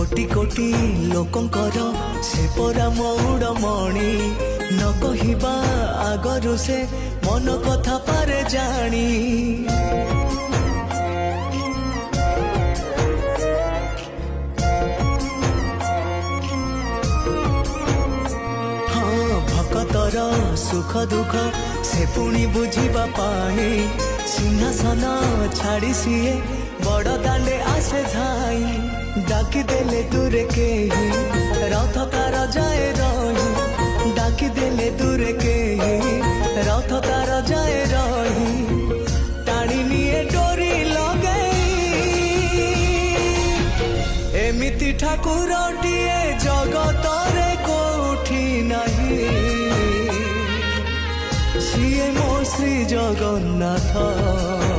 कोटि कोटि लोकंकर से परा मौड़मणि न कहिबा आगरु से मन कथा पारे जानी भक्तर सुख दुख से पुणी बुझीबा पाई सिंहासन छाड़ी सीए बड़ दांडे आसे धाई डाकी देले दूरे के ही रथ तार जाए रही डाकी देले दूरे के ही रथ तार जाए रही टाणी निये डोरी लगई एमिति ठाकुरटिए जगतरे कोठी नहीं सिए मो श्री जगन्नाथ।